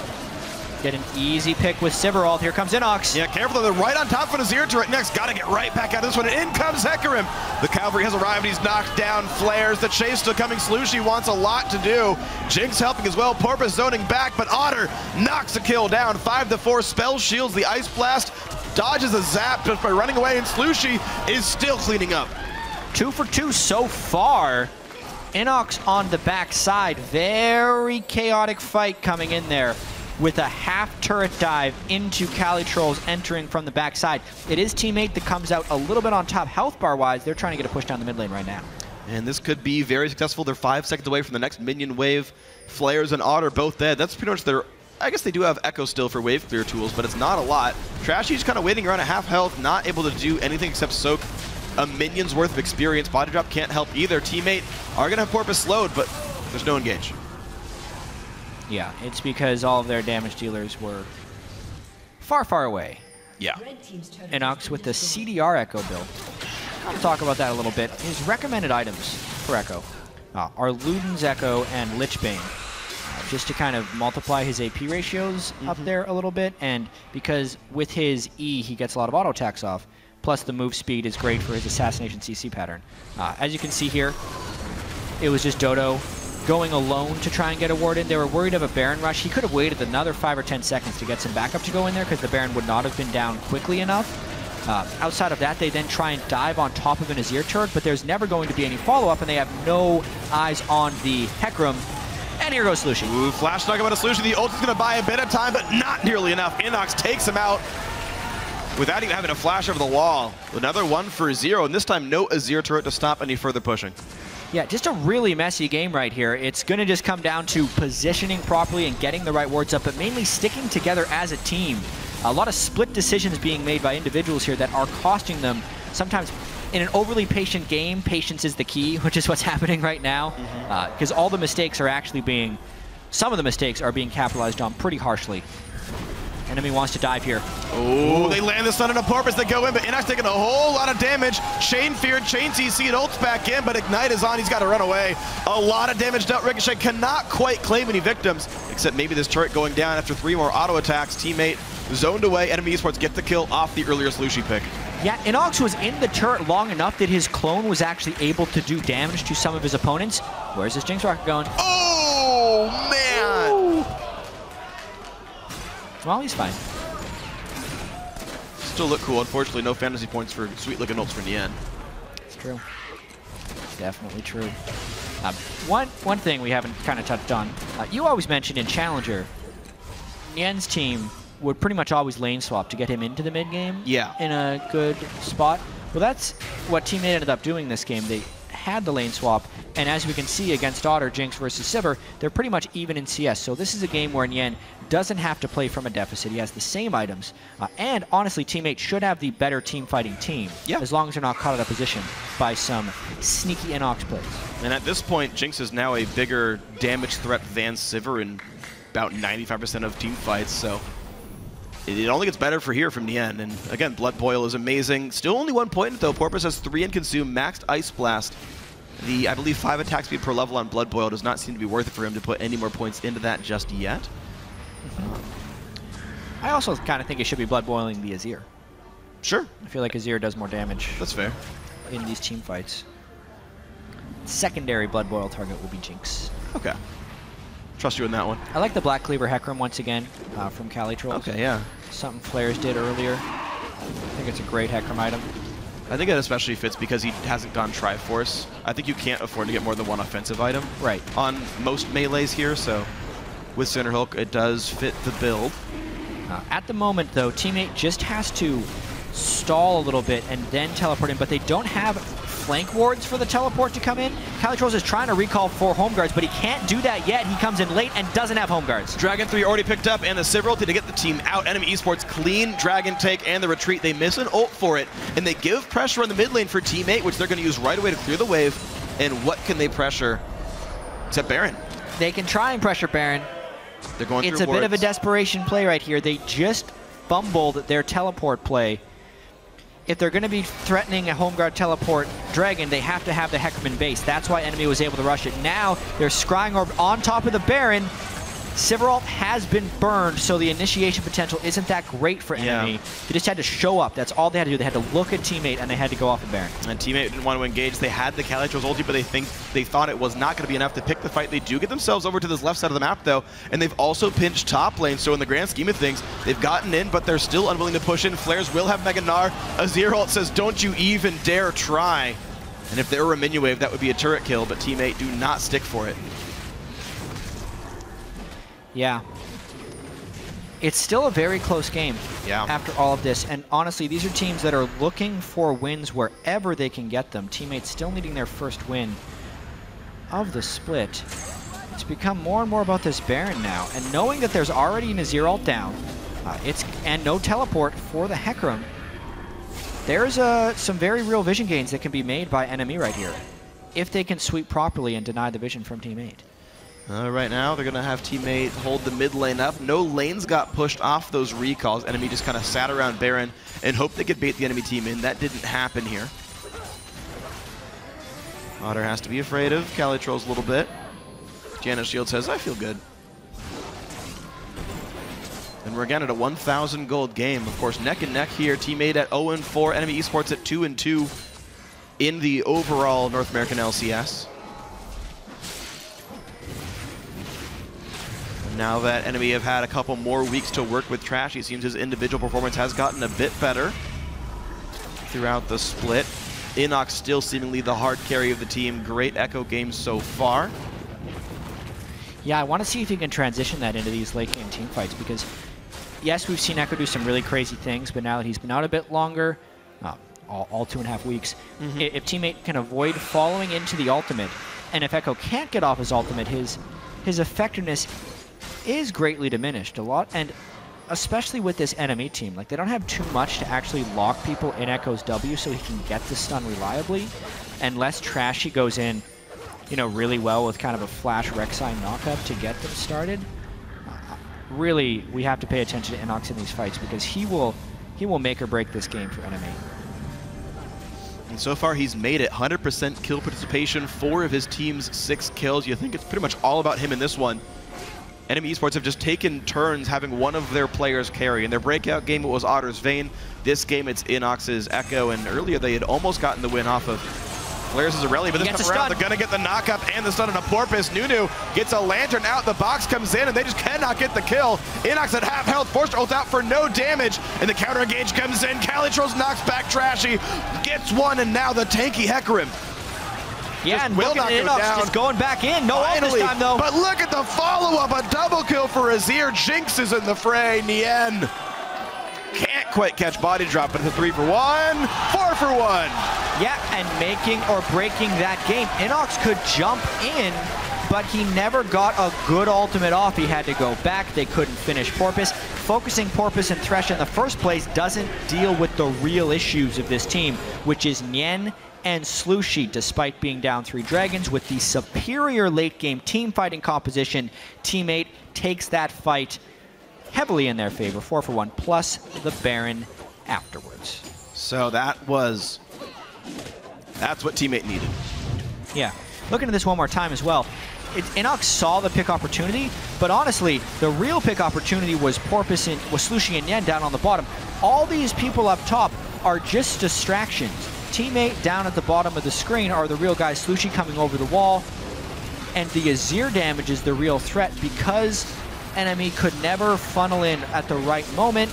Get an easy pick with Sivir ult. Here comes innoX. Yeah, careful, they're right on top of an Azir turret next. Got to get right back out of this one. And in comes Hecarim. The cavalry has arrived. He's knocked down. Flaresz. The chase still coming. Slooshi wants a lot to do. Jinx helping as well. Porpoise zoning back, but Otter knocks a kill down. 5-4. Spell shields the Ice Blast. Dodges a zap just by running away, and Slooshi is still cleaning up. 2 for 2 so far. innoX on the backside. Very chaotic fight coming in there with a half turret dive into CaliTrolz entering from the backside. It is T8 that comes out a little bit on top health bar wise. They're trying to get a push down the mid lane right now. And this could be very successful. They're 5 seconds away from the next minion wave. Flaresz and Otter both dead. That's pretty much their... I guess they do have Ekko still for wave clear tools, but it's not a lot. Trashy's kind of waiting around at half health, not able to do anything except soak a minion's worth of experience. Bodydrop can't help either. T8 are going to have Porpoise slowed, but there's no engage. Yeah, it's because all of their damage dealers were far, far away. Yeah. innoX with the CDR Ekko build. I'll talk about that a little bit. His recommended items for Ekko are Luden's Ekko and Lichbane, just to kind of multiply his AP ratios up there a little bit, and because with his E he gets a lot of auto attacks off, plus the move speed is great for his assassination CC pattern. As you can see here, it was just Dodo going alone to try and get a ward in. They were worried of a Baron rush. He could have waited another 5 or 10 seconds to get some backup to go in there because the Baron would not have been down quickly enough. Outside of that, they then try and dive on top of an Azir turret, but there's never going to be any follow-up, and they have no eyes on the Hecarim. And here goes Slooshi. Ooh, flash talk about a Slooshi. The ult is going to buy a bit of time, but not nearly enough. innoX takes him out without even having a flash over the wall. Another 1 for 0, and this time no Azir turret to stop any further pushing. Yeah, just a really messy game right here. It's going to just come down to positioning properly and getting the right wards up, but mainly sticking together as a team. A lot of split decisions being made by individuals here that are costing them. Sometimes in an overly patient game, patience is the key, which is what's happening right now. Because all the mistakes are actually being, some of the mistakes are being capitalized on pretty harshly. Enemy wants to dive here. Oh, they land the stun on a Porpoise that go in, but innoX taking a whole lot of damage. Chain feared, Chain CC, and ults back in, but Ignite is on, he's got to run away. A lot of damage dealt. Rek'Sai cannot quite claim any victims, except maybe this turret going down after 3 more auto attacks. T8 zoned away. NME eSports get the kill off the earlier Slooshi pick. Yeah, innoX was in the turret long enough that his clone was actually able to do damage to some of his opponents. Where's this Jinx rocket going? Oh, man! Ooh. Well, he's fine. Still look cool. Unfortunately, no fantasy points for sweet-looking ults for Nien. It's true. Definitely true. One thing we haven't kind of touched on. You always mentioned in Challenger, Nien's team would pretty much always lane swap to get him into the mid game. Yeah. In a good spot. Well, that's what Team8 ended up doing this game. They had the lane swap, and as we can see against Otter, Jinx versus Sivir, they're pretty much even in CS. So this is a game where Nien doesn't have to play from a deficit. He has the same items, and honestly, Team8 should have the better team fighting team, as long as they're not caught out of position by some sneaky innoX plays. And at this point, Jinx is now a bigger damage threat than Sivir in about 95% of team fights, so it only gets better for here from Nien. And again, Blood Boil is amazing. Still only 1 point though. Porpoise has 3 in Consume, maxed Ice Blast. The, I believe, 5 attack speed per level on Blood Boil does not seem to be worth it for him to put any more points into that just yet. I also kind of think it should be Blood Boiling the Azir. Sure. I feel like Azir does more damage. That's fair. In these team fights. Secondary Blood Boil target will be Jinx. Okay. Trust you in that one. I like the Black Cleaver Hecarim once again from CaliTrolz. Okay, yeah. Something Flaresz did earlier. I think it's a great Hecarim item. I think it especially fits because he hasn't gone Triforce. I think you can't afford to get more than 1 offensive item on most melees here, so with Center Hook, it does fit the build. At the moment, though, Team8 just has to stall a little bit and then teleport in, but they don't have flank wards for the teleport to come in. CaliTrolz is trying to recall 4 home guards, but he can't do that yet. He comes in late and doesn't have home guards. Dragon 3 already picked up, and the Sivir ulti to get the team out. NME eSports clean Dragon take and the retreat. They miss an ult for it, and they give pressure on the mid lane for Team8, which they're going to use right away to clear the wave. And what can they pressure? Except Baron. They can try and pressure Baron. They're going It's through a bit of a desperation play right here. They just fumbled their teleport play. If they're going to be threatening a home guard teleport Dragon, they have to have the Hecarim base. That's why NME was able to rush it. Now they're scrying orb on top of the Baron. Sivir ult has been burned, so the initiation potential isn't that great for NME. They just had to show up. That's all they had to do. They had to look at Teammate, and they had to go off the Baron. And Teammate didn't want to engage. They had the CaliTrolz ulti, but they thought it was not going to be enough to pick the fight. They do get themselves over to this left side of the map, though, and they've also pinched top lane. So in the grand scheme of things, they've gotten in, but they're still unwilling to push in. Flaresz will have Mega Gnar. Azir ult says, "Don't you even dare try." And if there were a minion wave, that would be a turret kill, but Teammate do not stick for it. Yeah. It's still a very close game after all of this. And honestly, these are teams that are looking for wins wherever they can get them. Teammates still needing their first win of the split. It's become more and more about this Baron now. And knowing that there's already an Azir ult down, and no teleport for the Hecarim, there's some very real vision gains that can be made by NME right here, if they can sweep properly and deny the vision from Teammate. Right now, they're going to have Teammate hold the mid lane up. No lanes got pushed off those recalls. Enemy just kind of sat around Baron and hoped they could bait the enemy team in. That didn't happen here. Otter has to be afraid of CaliTrolz a little bit. Janna Shield says, "I feel good." And we're again at a 1,000 gold game. Of course, neck and neck here. Teammate at 0-4, Enemy eSports at 2-2 in the overall North American LCS. Now that Enemy have had a couple more weeks to work with Trashy, it seems his individual performance has gotten a bit better throughout the split. innoX still seemingly the hard carry of the team. Great Ekko games so far. Yeah, I want to see if he can transition that into these late game team fights, because yes, we've seen Ekko do some really crazy things, but now that he's been out a bit longer, all 2.5 weeks, if Teammate can avoid falling into the ultimate, and if Ekko can't get off his ultimate, his effectiveness is greatly diminished a lot, and especially with this enemy team. Like, they don't have too much to actually lock people in Ekko's W so he can get the stun reliably, unless Trashy goes in, you know, really well with kind of a flash Rek'Sai knockup to get them started. Really, we have to pay attention to innoX in these fights, because he will make or break this game for enemy. And so far, he's made it 100% kill participation, 4 of his team's 6 kills. You think it's pretty much all about him in this one. Enemy eSports have just taken turns having one of their players carry. In their breakout game, it was Otter's Vayne. This game, it's innoX's Ekko, and earlier they had almost gotten the win off of Flaresz' Irelia, but this time around, they're going to get the knockup and the stun on a Porpoise. Nunu gets a lantern out, the box comes in, and they just cannot get the kill. innoX at half health, forced ult out for no damage, and the counter engage comes in. CaliTrolz knocks back Trashy, gets one, and now the tanky Hecarim. Yeah, and look at innoX just going back in. No ult this time, though. But look at the follow-up, a double kill for Azir. Jinx is in the fray. Nien can't quite catch Bodydrop, but it's a 3-for-1, 4-for-1. Yeah, and making or breaking that game. innoX could jump in, but he never got a good ultimate off. He had to go back. They couldn't finish Porpoise. Focusing Porpoise and Thresh in the first place doesn't deal with the real issues of this team, which is Nien and Slooshi. Despite being down 3 dragons, with the superior late game team fighting composition, Teammate takes that fight heavily in their favor, 4-for-1, plus the Baron afterwards. So that's what Teammate needed. Yeah, looking at this one more time as well. innoX saw the pick opportunity, but honestly, the real pick opportunity was Slooshi and Nien down on the bottom. All these people up top are just distractions. Teammate down at the bottom of the screen are the real guys. Slooshi coming over the wall, and the Azir damage is the real threat, because enemy could never funnel in at the right moment.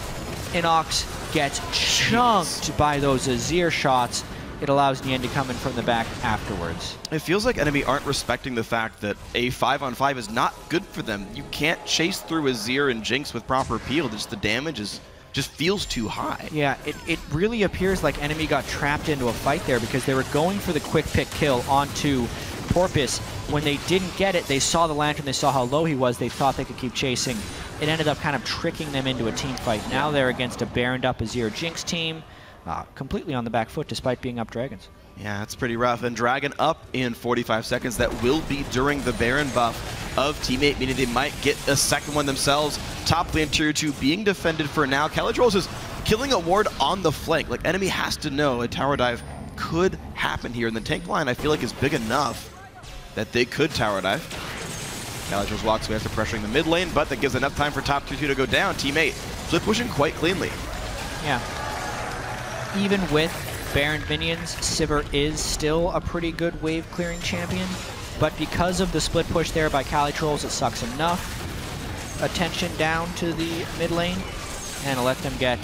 innoX gets chunked by those Azir shots. It allows Nien to come in from the back afterwards. It feels like enemy aren't respecting the fact that a 5-on-5 is not good for them. You can't chase through Azir and Jinx with proper peel. Just the damage just feels too high. Yeah, it really appears like enemy got trapped into a fight there, because they were going for the quick pick kill onto Porpoise. When they didn't get it, they saw the lantern, they saw how low he was, they thought they could keep chasing. It ended up kind of tricking them into a team fight. Now they're against a Baroned up Azir Jinx team, completely on the back foot despite being up dragons. Yeah, it's pretty rough. And Dragon up in 45 seconds. That will be during the Baron buff of Teammate, meaning they might get a second one themselves. Top lane tier 2 being defended for now. CaliTrolz is killing a ward on the flank. Like, enemy has to know a tower dive could happen here. And the tank line, I feel like, is big enough that they could tower dive. CaliTrolz walks away after pressuring the mid lane, but that gives enough time for top 2-2 to go down. Teammate split pushing quite cleanly. Yeah. Even with Baron minions, Sivir is still a pretty good wave clearing champion, but because of the split push there by CaliTrolz, it sucks enough attention down to the mid lane and let them get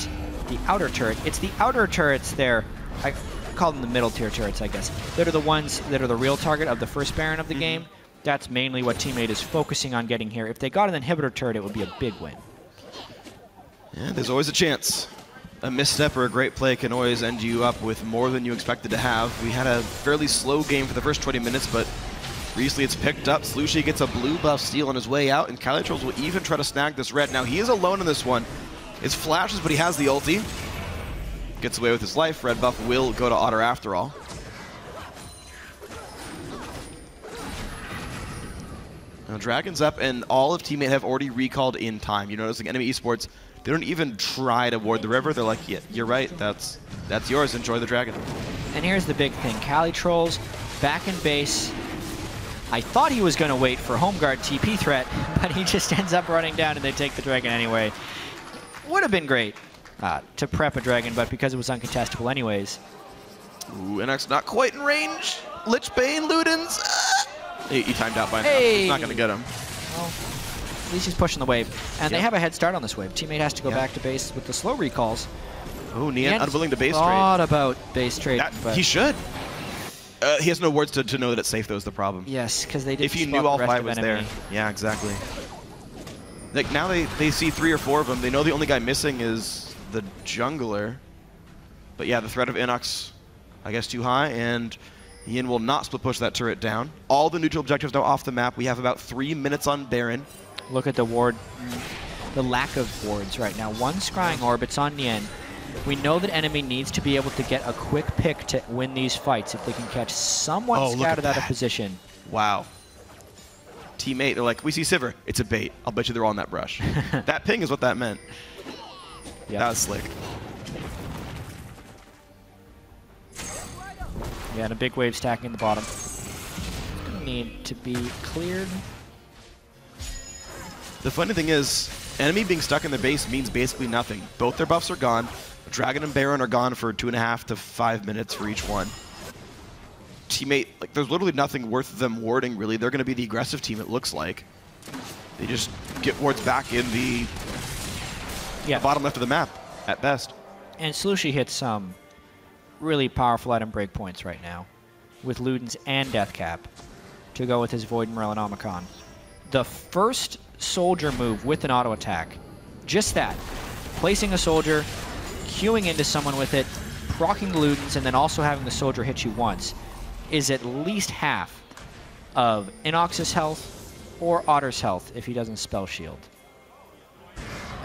the outer turret. It's the outer turrets there. I call them the middle tier turrets, I guess. That are the ones that are the real target of the first Baron of the game. That's mainly what Teammate is focusing on getting here. If they got an inhibitor turret, it would be a big win. Yeah, there's always a chance. A misstep or a great play can always end you up with more than you expected to have. We had a fairly slow game for the first 20 minutes, but recently it's picked up. Slooshi gets a blue buff steal on his way out, and CaliTrolz will even try to snag this red. Now, he is alone in this one. It's flashes, but he has the ulti. Gets away with his life. Red buff will go to Otter after all. Now, Dragon's up, and all of Teammate have already recalled in time. You notice, like NME eSports, they don't even try to ward the river. They're like, yeah, you're right. That's yours. Enjoy the dragon. And here's the big thing. CaliTrolz back in base. I thought he was going to wait for home guard TP threat, but he just ends up running down and they take the dragon anyway. Would have been great to prep a dragon, but because it was uncontestable anyways. Ooh, innoX not quite in range. Lich Bane, Ludens. He timed out by enough. Hey. He's not going to get him. Well, at least he's pushing the wave. And they have a head start on this wave. Teammate has to go back to base with the slow recalls. Oh, Nien unwilling to base trade. Thought about base trade. He should. He has no words to know that it's safe, though, is the problem. Yes, because they did. If you knew all 5 was there. Yeah, exactly. Like, now they see 3 or 4 of them. They know the only guy missing is the jungler. But yeah, the threat of innoX, I guess, too high, and Nien will not split push that turret down. All the neutral objectives now off the map. We have about 3 minutes on Baron. Look at the ward, the lack of wards right now. 1 scrying orb, it's on Nien. We know that enemy needs to be able to get a quick pick to win these fights if they can catch someone scouted out of position. Wow. Teammate, they're like, we see Sivir. It's a bait. I'll bet you they're all on that brush. That ping is what that meant. Yep. That was slick. Yeah, and a big wave stacking in the bottom. Need to be cleared. The funny thing is, enemy being stuck in their base means basically nothing. Both their buffs are gone. Dragon and Baron are gone for 2.5 to 5 minutes for each one. Teammate, like, there's literally nothing worth them warding, really. They're going to be the aggressive team, it looks like. They just get wards back in the bottom left of the map, at best. And Slooshi hits some really powerful item breakpoints right now, with Ludens and Deathcap, to go with his Void and Omicron. The first soldier move with an auto attack, just that, placing a soldier, queuing into someone with it, proccing the Ludens, and then also having the soldier hit you once, is at least half of innoX's health or Otter's health if he doesn't spell shield.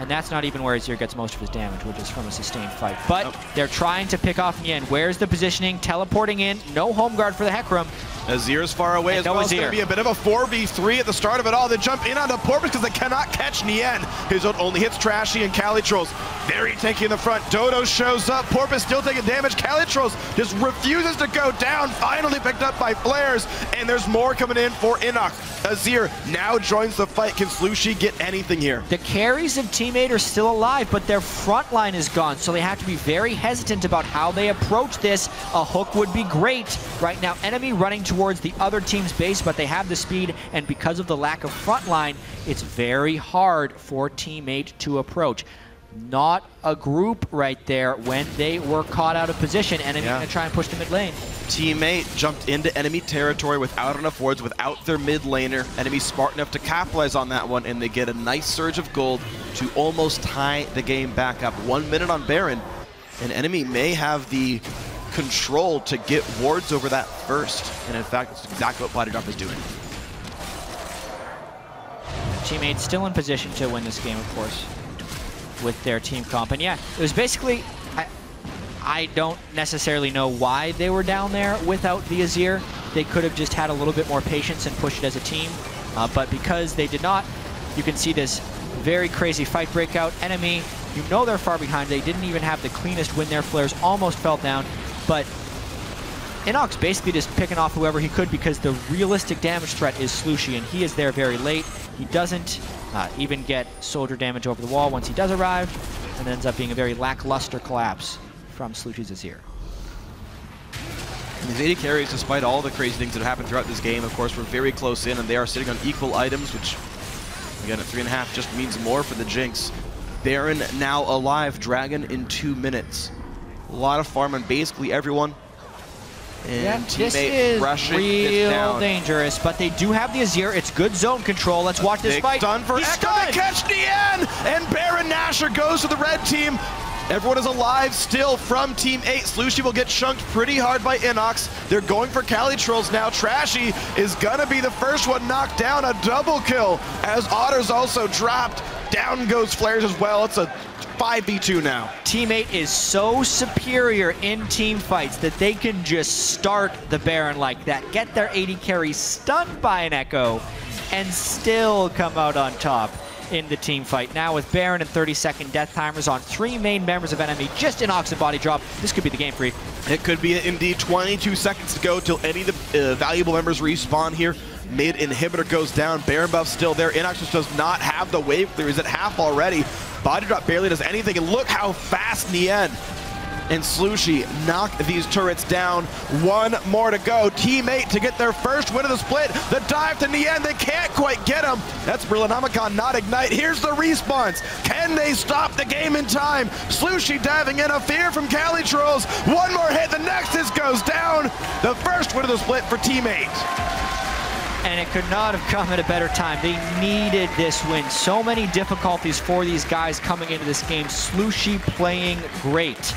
And that's not even where Azir gets most of his damage, which is from a sustained fight. But they're trying to pick off Nien. Where's the positioning? Teleporting in. No home guard for the Hecarim. Azir's far away as well. It's going to be a bit of a 4v3 at the start of it all. They jump in onto Porpoise because they cannot catch Nien. His ult only hits Trashy and CaliTrolz. Very tanky in the front. Dodo shows up. Porpoise still taking damage. CaliTrolz just refuses to go down. Finally picked up by Flaresz. And there's more coming in for innoX. Azir now joins the fight. Can Slooshi get anything here? The carries of Teammate are still alive, but their front line is gone, so they have to be very hesitant about how they approach this. A hook would be great. Right now, enemy running towards the other team's base, but they have the speed, and because of the lack of front line, it's very hard for Teammate to approach. Not a group right there when they were caught out of position. Enemy going to try and push the mid lane. Teammate jumped into enemy territory without enough wards, without their mid laner. Enemy smart enough to capitalize on that one, and they get a nice surge of gold to almost tie the game back up. 1 minute on Baron, and enemy may have the control to get wards over that first. And in fact, that's exactly what Bodydrop is doing. Teammate still in position to win this game, of course, with their team comp. And yeah, it was basically, I don't necessarily know why they were down there without the Azir. They could have just had a little bit more patience and pushed it as a team. But because they did not, you can see this very crazy fight breakout. Enemy, you know they're far behind. They didn't even have the cleanest win there. Flares almost fell down. But innoX basically just picking off whoever he could because the realistic damage threat is Slooshi, and he is there very late. He doesn't even get soldier damage over the wall once he does arrive, and ends up being a very lackluster collapse from Slooshi's Azir. And these AD carries, despite all the crazy things that have happened throughout this game, of course, we're very close in, and they are sitting on equal items, which, again, at 3.5 just means more for the Jinx. Baron now alive, Dragon in 2 minutes. A lot of farm on basically everyone. And yeah, this is real dangerous, but they do have the Azir. It's good zone control. Let's watch this fight. Stun for Ekko to catch Nien! And Baron Nashor goes to the red team. Everyone is alive still from Team 8. Slooshi will get chunked pretty hard by innoX. They're going for CaliTrolz now. Trashy is gonna be the first one knocked down. A double kill as Otter's also dropped. Down goes Flaresz as well. It's a 5v2 now. Team 8 is so superior in team fights that they can just start the Baron like that, get their AD carry stunned by an Ekko, and still come out on top in the team fight. Now with Baron and 30-second death timers on 3 main members of NME, just innoX and Bodydrop, this could be the game, Phreak. It could be indeed. 22 seconds to go till any of the valuable members respawn here. Mid inhibitor goes down, Baron buff still there. innoX just does not have the wave clear. He's at half already. Bodydrop barely does anything, and look how fast Nien and Slooshi knock these turrets down. 1 more to go. Team 8 to get their first win of the split. The dive to Nien, they can't quite get him. That's Brillanomicon, not Ignite. Here's the response. Can they stop the game in time? Slooshi diving in, a fear from CaliTrolz. 1 more hit, the Nexus goes down. The first win of the split for Team 8. And it could not have come at a better time. They needed this win. So many difficulties for these guys coming into this game. Slooshi playing great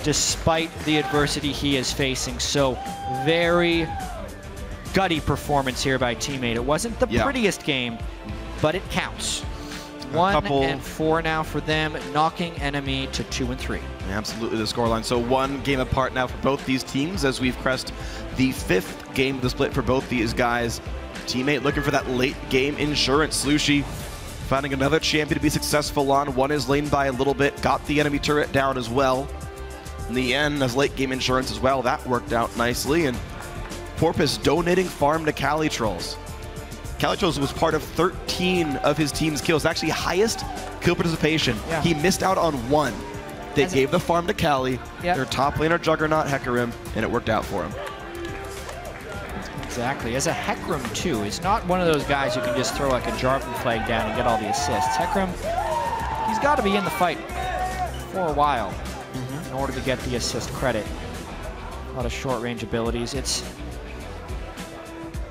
despite the adversity he is facing. So very gutty performance here by Team 8. It wasn't the prettiest game, but it counts. 1 and 4 now for them, knocking NME to 2 and 3. Absolutely the scoreline. So 1 game apart now for both these teams as we've crest the 5th game of the split for both these guys. Team 8 looking for that late game insurance. Slooshi finding another champion to be successful on. 1 is laned by a little bit, got the enemy turret down as well. Nien as late game insurance as well. That worked out nicely. And Porpoise donating farm to CaliTrolz. CaliTrolz was part of 13 of his team's kills, actually highest kill participation. Yeah. He missed out on 1. They gave the farm to Cali, their top laner juggernaut Hecarim, and it worked out for him. Exactly. As a Hecarim too, it's not one of those guys who can just throw like a Jarvan flag down and get all the assists. Hecarim, he's got to be in the fight for a while in order to get the assist credit. A lot of short range abilities.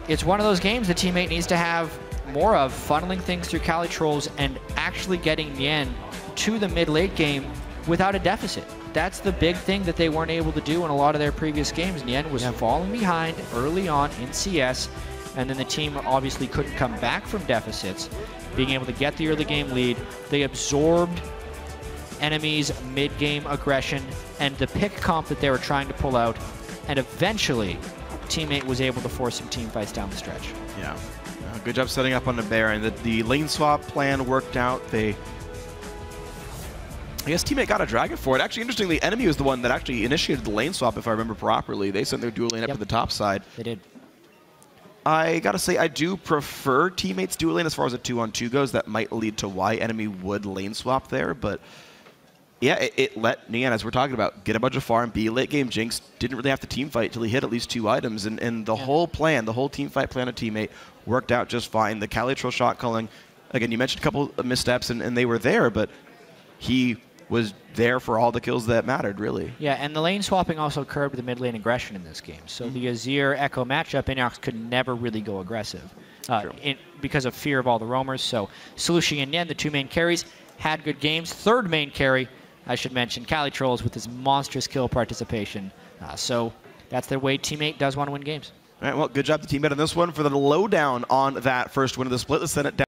It's one of those games the Team 8 needs to have more of, funneling things through CaliTrolz and actually getting Nien to the mid-late game without a deficit. That's the big thing that they weren't able to do in a lot of their previous games. Nien was falling behind early on in CS, and then the team obviously couldn't come back from deficits, being able to get the early game lead. They absorbed enemies' mid-game aggression and the pick comp that they were trying to pull out, and eventually Team 8 was able to force some team fights down the stretch. Yeah, good job setting up on the Baron. The lane swap plan worked out. I guess Team 8 got a Dragon for it. Actually, interestingly, NME was the one that actually initiated the lane swap, if I remember properly. They sent their dual lane up to the top side. They did. I gotta say, I do prefer Team 8's dual lane as far as a 2-on-2 goes. That might lead to why NME would lane swap there, but yeah, it let Nien, as we're talking about, get a bunch of farm, be late game Jinx, didn't really have to team fight till he hit at least 2 items, and the whole plan, the whole team fight plan of Team 8 worked out just fine. The CaliTrolz shot calling, again, you mentioned a couple of missteps, and they were there, but he was there for all the kills that mattered, really. Yeah, and the lane swapping also curbed the mid lane aggression in this game. So the Azir-Ekko matchup, innoX could never really go aggressive because of fear of all the roamers. So Slooshi and Nien, the 2 main carries, had good games. 3rd main carry, I should mention, CaliTrolz with his monstrous kill participation. So that's the way Team 8 does want to win games. All right, well, good job to Team 8 on this one. For the lowdown on that first win of the split, let's send it down.